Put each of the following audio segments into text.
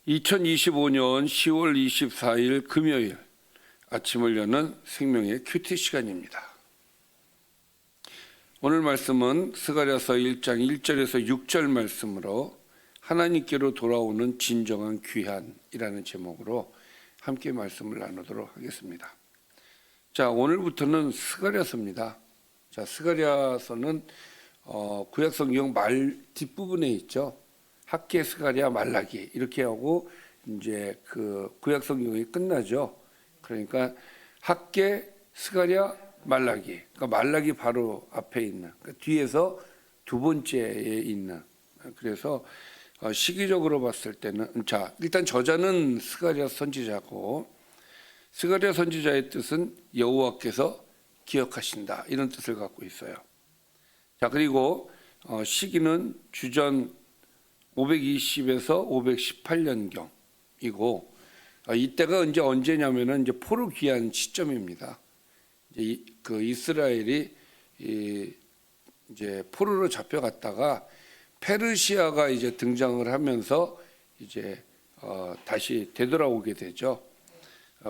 2025년 10월 24일 금요일 아침을 여는 생명의 큐티 시간입니다. 오늘 말씀은 스가랴서 1장 1절에서 6절 말씀으로 하나님께로 돌아오는 진정한 귀한이라는 제목으로 함께 말씀을 나누도록 하겠습니다. 자, 오늘부터는 스가랴서입니다. 자, 스가랴서는 구약성경 말 뒷부분에 있죠. 학개, 스가랴, 말라기 이렇게 하고 이제 그 구약성경이 끝나죠. 그러니까 학개, 스가랴, 말라기. 그러니까 말라기 바로 앞에 있는, 그러니까 뒤에서 두 번째에 있는. 그래서 시기적으로 봤을 때는 자, 일단 저자는 스가랴 선지자고, 스가랴 선지자의 뜻은 여호와께서 기억하신다 이런 뜻을 갖고 있어요. 자, 그리고 시기는 주전 520에서 518년경이고, 이때가 이제 언제냐면은 이제 포로 귀환 시점입니다. 그 이스라엘이 이제 포로로 잡혀갔다가 페르시아가 이제 등장을 하면서 이제 다시 되돌아오게 되죠.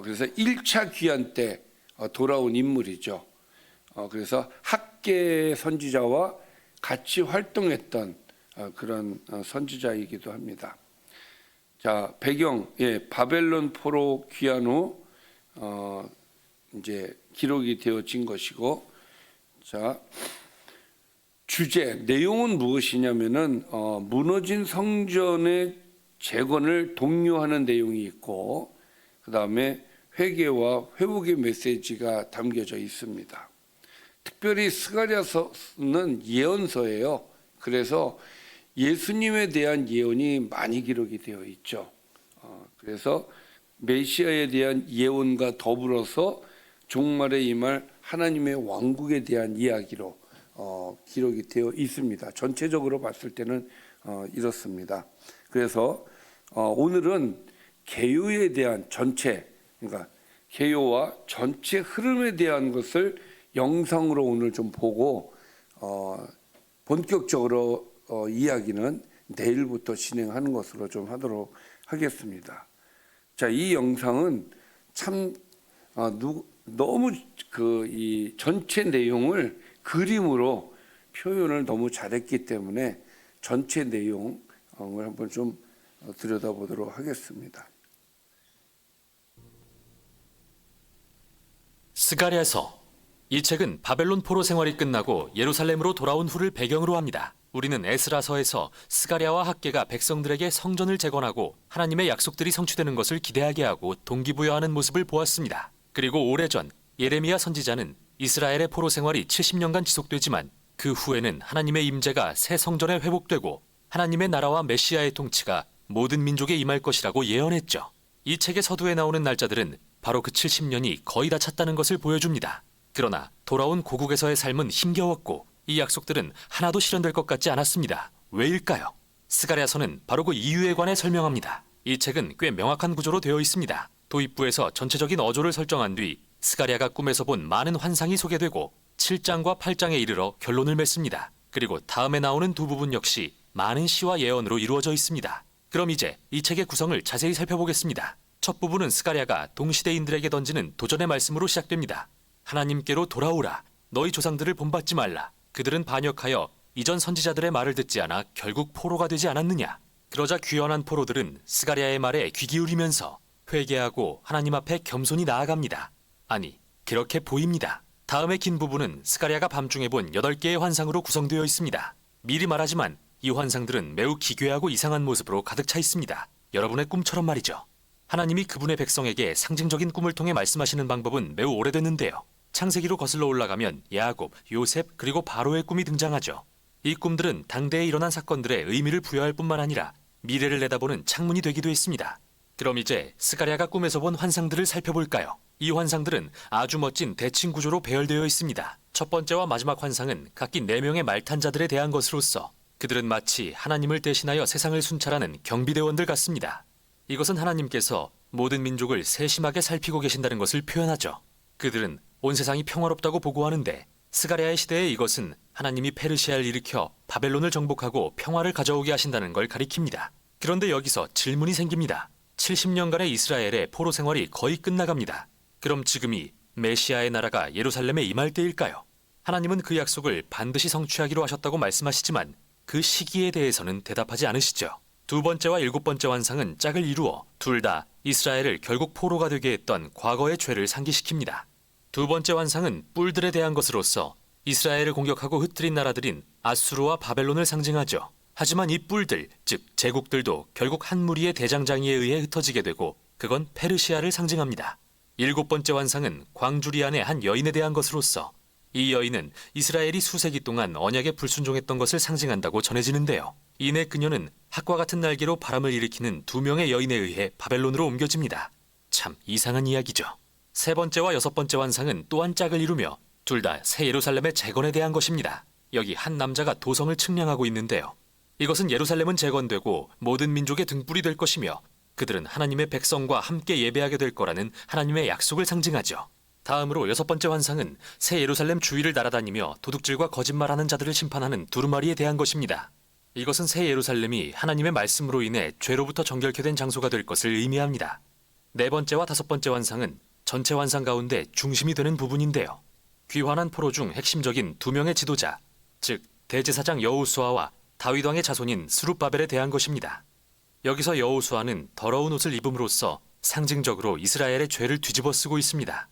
그래서 1차 귀환 때 돌아온 인물이죠. 그래서 학개 선지자와 같이 활동했던 그런 선지자이기도 합니다. 자, 배경, 바벨론 포로 귀환 후 이제 기록이 되어진 것이고, 자, 주제, 내용은 무엇이냐면은 무너진 성전의 재건을 독려하는 내용이 있고, 그 다음에 회개와 회복의 메시지가 담겨져 있습니다. 특별히 스가랴서는 예언서예요. 그래서 예수님에 대한 예언이 많이 기록이 되어 있죠. 그래서 메시아에 대한 예언과 더불어서 종말에 임할 하나님의 왕국에 대한 이야기로 기록이 되어 있습니다. 전체적으로 봤을 때는 이렇습니다. 그래서 오늘은 개요에 대한 전체, 그러니까 개요와 전체 흐름에 대한 것을 영상으로 오늘 좀 보고 본격적으로 이야기는 내일부터 진행하는 것으로 좀 하도록 하겠습니다. 자, 이 영상은 참 너무 이 전체 내용을 그림으로 표현을 너무 잘했기 때문에 전체 내용을 한번 좀 들여다보도록 하겠습니다. 스가랴서. 이 책은 바벨론 포로 생활이 끝나고 예루살렘으로 돌아온 후를 배경으로 합니다. 우리는 에스라서에서 스가랴와 학개가 백성들에게 성전을 재건하고 하나님의 약속들이 성취되는 것을 기대하게 하고 동기부여하는 모습을 보았습니다. 그리고 오래전 예레미야 선지자는 이스라엘의 포로 생활이 70년간 지속되지만 그 후에는 하나님의 임재가 새 성전에 회복되고 하나님의 나라와 메시아의 통치가 모든 민족에 임할 것이라고 예언했죠. 이 책의 서두에 나오는 날짜들은 바로 그 70년이 거의 다 찼다는 것을 보여줍니다. 그러나 돌아온 고국에서의 삶은 힘겨웠고 이 약속들은 하나도 실현될 것 같지 않았습니다. 왜일까요? 스가랴서는 바로 그 이유에 관해 설명합니다. 이 책은 꽤 명확한 구조로 되어 있습니다. 도입부에서 전체적인 어조를 설정한 뒤 스가랴가 꿈에서 본 많은 환상이 소개되고 7장과 8장에 이르러 결론을 맺습니다. 그리고 다음에 나오는 두 부분 역시 많은 시와 예언으로 이루어져 있습니다. 그럼 이제 이 책의 구성을 자세히 살펴보겠습니다. 첫 부분은 스가랴가 동시대인들에게 던지는 도전의 말씀으로 시작됩니다. 하나님께로 돌아오라. 너희 조상들을 본받지 말라. 그들은 반역하여 이전 선지자들의 말을 듣지 않아 결국 포로가 되지 않았느냐. 그러자 귀환한 포로들은 스가랴의 말에 귀 기울이면서 회개하고 하나님 앞에 겸손히 나아갑니다. 아니, 그렇게 보입니다. 다음의 긴 부분은 스가랴가 밤중에 본 8개의 환상으로 구성되어 있습니다. 미리 말하지만 이 환상들은 매우 기괴하고 이상한 모습으로 가득 차 있습니다. 여러분의 꿈처럼 말이죠. 하나님이 그분의 백성에게 상징적인 꿈을 통해 말씀하시는 방법은 매우 오래됐는데요. 창세기로 거슬러 올라가면 야곱, 요셉, 그리고 바로의 꿈이 등장하죠. 이 꿈들은 당대에 일어난 사건들의 의미를 부여할 뿐만 아니라 미래를 내다보는 창문이 되기도 했습니다. 그럼 이제 스가랴가 꿈에서 본 환상들을 살펴볼까요? 이 환상들은 아주 멋진 대칭 구조로 배열되어 있습니다. 첫 번째와 마지막 환상은 각기 4명의 말탄자들에 대한 것으로서 그들은 마치 하나님을 대신하여 세상을 순찰하는 경비대원들 같습니다. 이것은 하나님께서 모든 민족을 세심하게 살피고 계신다는 것을 표현하죠. 그들은 온 세상이 평화롭다고 보고하는데 스가랴의 시대에 이것은 하나님이 페르시아를 일으켜 바벨론을 정복하고 평화를 가져오게 하신다는 걸 가리킵니다. 그런데 여기서 질문이 생깁니다. 70년간의 이스라엘의 포로 생활이 거의 끝나갑니다. 그럼 지금이 메시아의 나라가 예루살렘에 임할 때일까요? 하나님은 그 약속을 반드시 성취하기로 하셨다고 말씀하시지만 그 시기에 대해서는 대답하지 않으시죠. 두 번째와 일곱 번째 환상은 짝을 이루어 둘 다 이스라엘을 결국 포로가 되게 했던 과거의 죄를 상기시킵니다. 두 번째 환상은 뿔들에 대한 것으로서 이스라엘을 공격하고 흩뜨린 나라들인 아수르와 바벨론을 상징하죠. 하지만 이 뿔들, 즉 제국들도 결국 한 무리의 대장장이에 의해 흩어지게 되고 그건 페르시아를 상징합니다. 일곱 번째 환상은 광주리 안의 한 여인에 대한 것으로서 이 여인은 이스라엘이 수세기 동안 언약에 불순종했던 것을 상징한다고 전해지는데요. 이내 그녀는 학과 같은 날개로 바람을 일으키는 두 명의 여인에 의해 바벨론으로 옮겨집니다. 참 이상한 이야기죠. 세 번째와 여섯 번째 환상은 또한 짝을 이루며 둘 다 새 예루살렘의 재건에 대한 것입니다. 여기 한 남자가 도성을 측량하고 있는데요. 이것은 예루살렘은 재건되고 모든 민족의 등불이 될 것이며 그들은 하나님의 백성과 함께 예배하게 될 거라는 하나님의 약속을 상징하죠. 다음으로 여섯 번째 환상은 새 예루살렘 주위를 날아다니며 도둑질과 거짓말하는 자들을 심판하는 두루마리에 대한 것입니다. 이것은 새 예루살렘이 하나님의 말씀으로 인해 죄로부터 정결케 된 장소가 될 것을 의미합니다. 네 번째와 다섯 번째 환상은 전체 환상 가운데 중심이 되는 부분인데요. 귀환한 포로 중 핵심적인 두 명의 지도자, 즉 대제사장 여호수아와 다윗 왕의 자손인 스룹바벨에 대한 것입니다. 여기서 여호수아는 더러운 옷을 입음으로써 상징적으로 이스라엘의 죄를 뒤집어 쓰고 있습니다.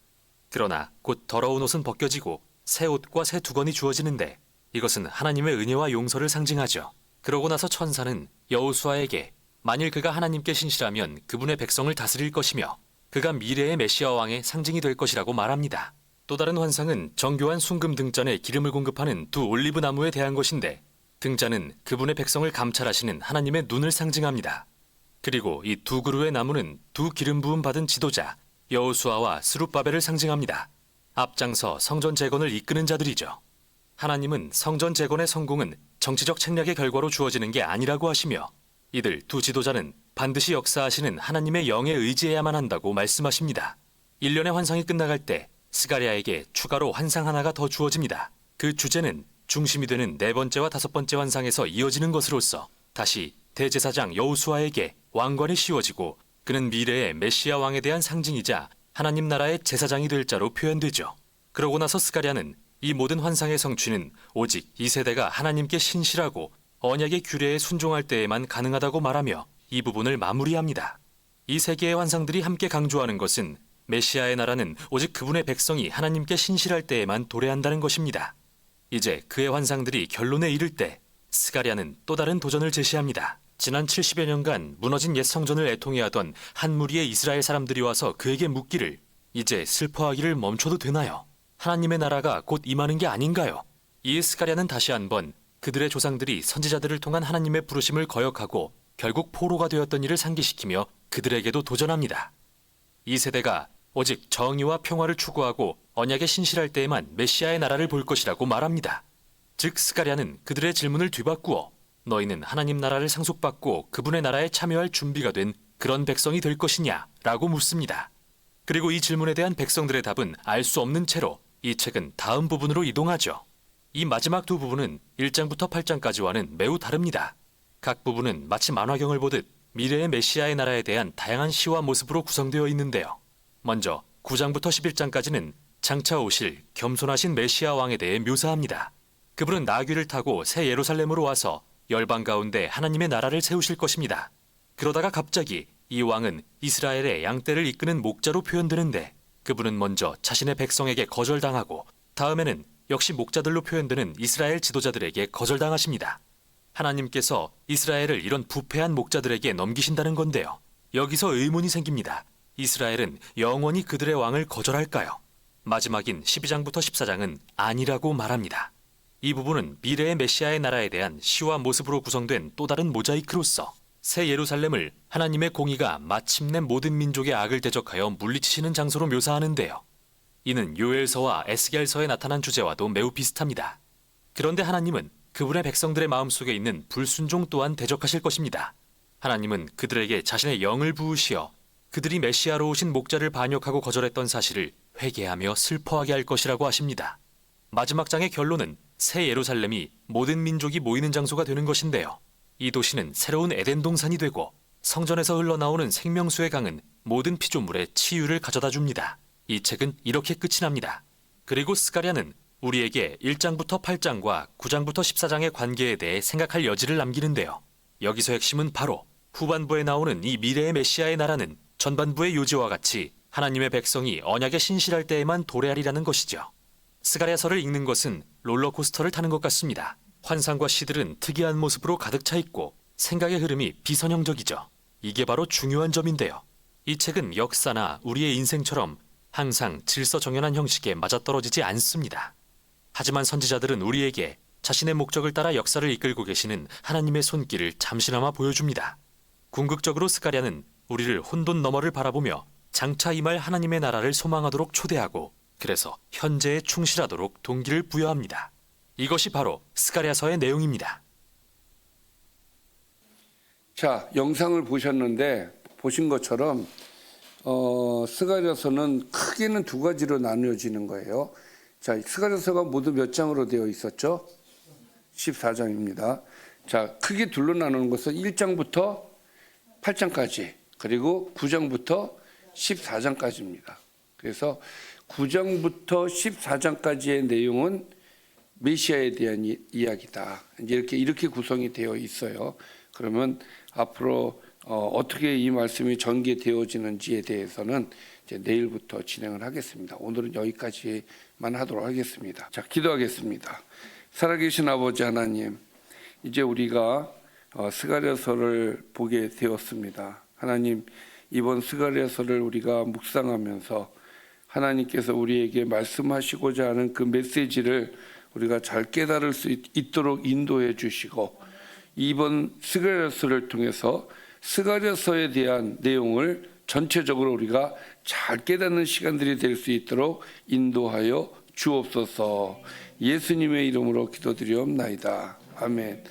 그러나 곧 더러운 옷은 벗겨지고 새 옷과 새 두건이 주어지는데 이것은 하나님의 은혜와 용서를 상징하죠. 그러고 나서 천사는 여호수아에게 만일 그가 하나님께 신실하면 그분의 백성을 다스릴 것이며 그가 미래의 메시아 왕의 상징이 될 것이라고 말합니다. 또 다른 환상은 정교한 순금 등잔에 기름을 공급하는 두 올리브 나무에 대한 것인데 등잔은 그분의 백성을 감찰하시는 하나님의 눈을 상징합니다. 그리고 이 두 그루의 나무는 두 기름 부음 받은 지도자 여호수아와 스룹바벨을 상징합니다. 앞장서 성전 재건을 이끄는 자들이죠. 하나님은 성전 재건의 성공은 정치적 책략의 결과로 주어지는 게 아니라고 하시며 이들 두 지도자는 반드시 역사하시는 하나님의 영에 의지해야만 한다고 말씀하십니다. 1년의 환상이 끝나갈 때 스가랴에게 추가로 환상 하나가 더 주어집니다. 그 주제는 중심이 되는 네 번째와 다섯 번째 환상에서 이어지는 것으로서 다시 대제사장 여호수아에게 왕관이 씌워지고 그는 미래의 메시아 왕에 대한 상징이자 하나님 나라의 제사장이 될 자로 표현되죠. 그러고 나서 스가랴는 이 모든 환상의 성취는 오직 이 세대가 하나님께 신실하고 언약의 규례에 순종할 때에만 가능하다고 말하며 이 부분을 마무리합니다. 이 세 개의 환상들이 함께 강조하는 것은 메시아의 나라는 오직 그분의 백성이 하나님께 신실할 때에만 도래한다는 것입니다. 이제 그의 환상들이 결론에 이를 때 스가랴는 또 다른 도전을 제시합니다. 지난 70여 년간 무너진 옛 성전을 애통해하던 한 무리의 이스라엘 사람들이 와서 그에게 묻기를 이제 슬퍼하기를 멈춰도 되나요? 하나님의 나라가 곧 임하는 게 아닌가요? 이에 스가랴는 다시 한번 그들의 조상들이 선지자들을 통한 하나님의 부르심을 거역하고 결국 포로가 되었던 일을 상기시키며 그들에게도 도전합니다. 이 세대가 오직 정의와 평화를 추구하고 언약에 신실할 때에만 메시아의 나라를 볼 것이라고 말합니다. 즉 스가랴는 그들의 질문을 뒤바꾸어 너희는 하나님 나라를 상속받고 그분의 나라에 참여할 준비가 된 그런 백성이 될 것이냐 라고 묻습니다. 그리고 이 질문에 대한 백성들의 답은 알 수 없는 채로 이 책은 다음 부분으로 이동하죠. 이 마지막 두 부분은 1장부터 8장까지와는 매우 다릅니다. 각 부분은 마치 만화경을 보듯 미래의 메시아의 나라에 대한 다양한 시와 모습으로 구성되어 있는데요. 먼저 9장부터 11장까지는 장차 오실 겸손하신 메시아 왕에 대해 묘사합니다. 그분은 나귀를 타고 새 예루살렘으로 와서 열방 가운데 하나님의 나라를 세우실 것입니다. 그러다가 갑자기 이 왕은 이스라엘의 양떼를 이끄는 목자로 표현되는데 그분은 먼저 자신의 백성에게 거절당하고 다음에는 역시 목자들로 표현되는 이스라엘 지도자들에게 거절당하십니다. 하나님께서 이스라엘을 이런 부패한 목자들에게 넘기신다는 건데요. 여기서 의문이 생깁니다. 이스라엘은 영원히 그들의 왕을 거절할까요? 마지막인 12장부터 14장은 아니라고 말합니다. 이 부분은 미래의 메시아의 나라에 대한 시와 모습으로 구성된 또 다른 모자이크로서 새 예루살렘을 하나님의 공의가 마침내 모든 민족의 악을 대적하여 물리치시는 장소로 묘사하는데요. 이는 요엘서와 에스겔서에 나타난 주제와도 매우 비슷합니다. 그런데 하나님은 그분의 백성들의 마음속에 있는 불순종 또한 대적하실 것입니다. 하나님은 그들에게 자신의 영을 부으시어 그들이 메시아로 오신 목자를 반역하고 거절했던 사실을 회개하며 슬퍼하게 할 것이라고 하십니다. 마지막 장의 결론은 새 예루살렘이 모든 민족이 모이는 장소가 되는 것인데요. 이 도시는 새로운 에덴 동산이 되고 성전에서 흘러나오는 생명수의 강은 모든 피조물의 치유를 가져다 줍니다. 이 책은 이렇게 끝이 납니다. 그리고 스가랴는 우리에게 1장부터 8장과 9장부터 14장의 관계에 대해 생각할 여지를 남기는데요. 여기서 핵심은 바로 후반부에 나오는 이 미래의 메시아의 나라는 전반부의 요지와 같이 하나님의 백성이 언약에 신실할 때에만 도래하리라는 것이죠. 스가랴서를 읽는 것은 롤러코스터를 타는 것 같습니다. 환상과 시들은 특이한 모습으로 가득 차 있고 생각의 흐름이 비선형적이죠. 이게 바로 중요한 점인데요. 이 책은 역사나 우리의 인생처럼 항상 질서정연한 형식에 맞아떨어지지 않습니다. 하지만 선지자들은 우리에게 자신의 목적을 따라 역사를 이끌고 계시는 하나님의 손길을 잠시나마 보여줍니다. 궁극적으로 스가랴는 우리를 혼돈 너머를 바라보며 장차 임할 하나님의 나라를 소망하도록 초대하고 그래서 현재에 충실하도록 동기를 부여합니다. 이것이 바로 스가랴서의 내용입니다. 자, 영상을 보셨는데 보신 것처럼 스가랴서는 크게는 두 가지로 나누어지는 거예요. 자, 스가랴서가 모두 몇 장으로 되어 있었죠? 14장입니다. 자, 크게 둘로 나누는 것은 1장부터 8장까지 그리고 9장부터 14장까지입니다. 그래서 9장부터 14장까지의 내용은 메시아에 대한 이야기다. 이제 이렇게 구성이 되어 있어요. 그러면 앞으로 어떻게 이 말씀이 전개되어지는지에 대해서는 이제 내일부터 진행을 하겠습니다. 오늘은 여기까지만 하도록 하겠습니다. 자, 기도하겠습니다. 살아계신 아버지 하나님, 이제 우리가 스가랴서를 보게 되었습니다. 하나님, 이번 스가랴서를 우리가 묵상하면서 하나님께서 우리에게 말씀하시고자 하는 그 메시지를 우리가 잘 깨달을 수 있도록 인도해 주시고, 이번 스가랴서를 통해서 스가랴서에 대한 내용을 전체적으로 우리가 잘 깨닫는 시간들이 될 수 있도록 인도하여 주옵소서. 예수님의 이름으로 기도드리옵나이다. 아멘.